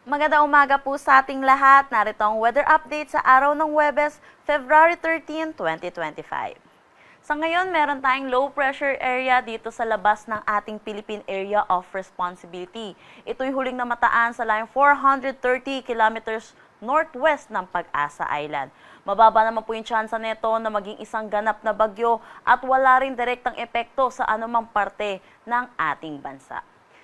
Magandang umaga po sa ating lahat. Narito ang weather update sa araw ng Huwebes, February 13, 2025. Sa ngayon, meron tayong low pressure area dito sa labas ng ating Philippine Area of Responsibility. Ito'y huling namataan sa layong 430 kilometers northwest ng Pag-asa Island. Mababa naman po yung tsansa nito na maging isang ganap na bagyo at wala rin direktang epekto sa anumang parte ng ating bansa.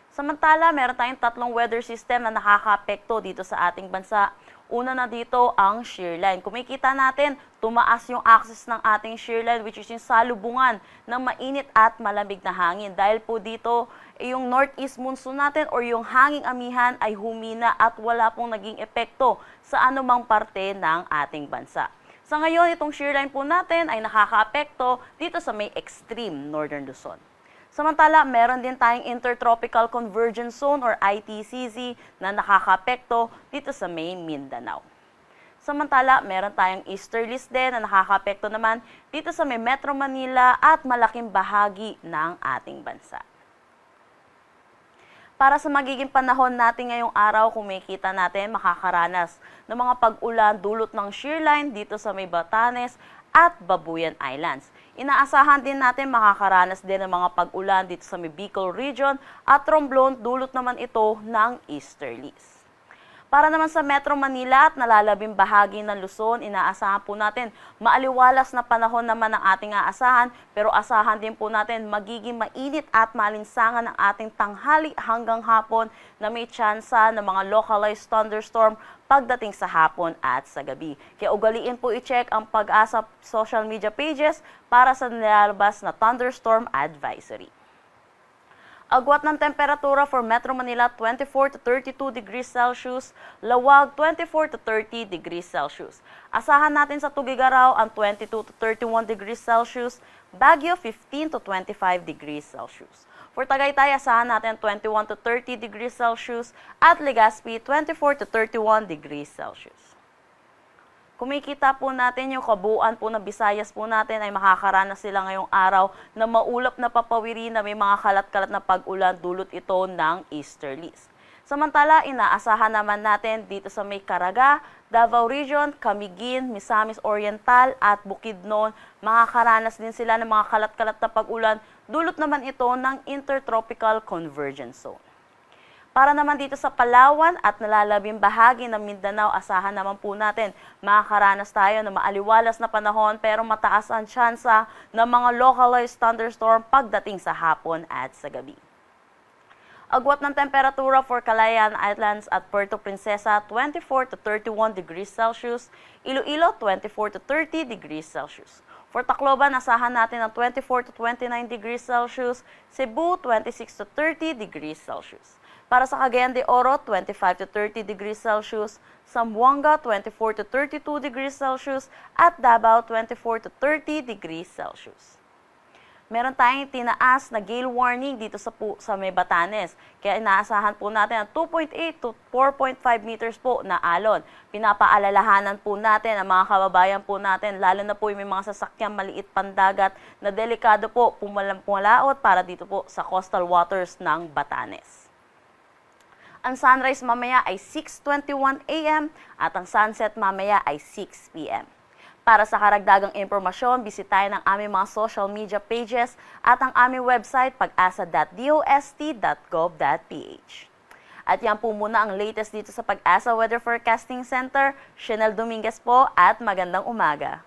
Samantala, meron tayong tatlong weather system na nakakaapekto dito sa ating bansa. Una na dito ang shear line. Kung makikita natin, tumaas yung axis ng ating shear line which is yung salubungan ng mainit at malamig na hangin. Dahil po dito, yung northeast monsoon natin or yung hanging amihan ay humina at wala pong naging epekto sa anumang parte ng ating bansa. Sa ngayon, itong shear line po natin ay nakakaapekto dito sa may extreme northern Luzon. Samantala, meron din tayong Intertropical Convergence Zone or ITCZ na nakakaapekto dito sa may Mindanao. Samantala, meron tayong easterlies din na nakakaapekto naman dito sa may Metro Manila at malaking bahagi ng ating bansa. Para sa magiging panahon natin ngayong araw, kung makikita natin, makakaranas ng mga pag-ulan dulot ng shear line dito sa may Batanes at Babuyan Islands. Inaasahan din natin makakaranas din ng mga pag-ulan dito sa may Bicol Region at Romblon, dulot naman ito ng easterlies. Para naman sa Metro Manila at nalalabing bahagi ng Luzon, inaasahan po natin maaliwalas na panahon naman ang ating aasahan, pero asahan din po natin magiging mainit at malinsangan ang ating tanghali hanggang hapon na may tsansa ng mga localized thunderstorm pagdating sa hapon at sa gabi. Kaya ugaliin po i-check ang Pag-asa social media pages para sa nilalabas na thunderstorm advisory. Agwat ng temperatura for Metro Manila 24 to 32 degrees Celsius, Lawag 24 to 30 degrees Celsius. Asahan natin sa Tugigaraw ang 22 to 31 degrees Celsius, Baguio 15 to 25 degrees Celsius. For Tagaytay, asahan natin 21 to 30 degrees Celsius at Legazpi 24 to 31 degrees Celsius. Kumikita po natin yung kabuuan po ng Visayas po natin ay makakaranas sila ngayong araw na maulap na papawiri na may mga kalat-kalat na pag-ulan dulot ito ng easterlies. Samantala, inaasahan naman natin dito sa may Caraga, Davao Region, Camiguin, Misamis Oriental at Bukidnon, makakaranas din sila ng mga kalat-kalat na pag-ulan dulot naman ito ng Intertropical Convergence Zone. Para naman dito sa Palawan at nalalabing bahagi ng Mindanao, asahan naman po natin makakaranas tayo ng maaliwalas na panahon pero mataas ang tsansa ng mga localized thunderstorm pagdating sa hapon at sa gabi. Agwat ng temperatura for Calayan Islands at Puerto Princesa 24 to 31 degrees Celsius, Iloilo 24 to 30 degrees Celsius. For Tacloban, asahan natin ang 24 to 29 degrees Celsius, Cebu 26 to 30 degrees Celsius. Para sa Cagayan de Oro, 25 to 30 degrees Celsius, Zamboanga, 24 to 32 degrees Celsius, at Davao, 24 to 30 degrees Celsius. Meron tayong tinaas na gale warning dito sa may Batanes. Kaya inaasahan po natin ang 2.8 to 4.5 meters po na alon. Pinapaalalahanan po natin ang mga kababayan po natin, lalo na po yung may mga sasakyang maliit pandagat na delikado po pumalaot para dito po sa coastal waters ng Batanes. Ang sunrise mamaya ay 6:21 AM at ang sunset mamaya ay 6 PM. Para sa karagdagang impormasyon, bisitahin ang aming mga social media pages at ang aming website pag-asa.dost.gov.ph. At yan po muna ang latest dito sa Pag-asa Weather Forecasting Center. Chanel Dominguez po at magandang umaga.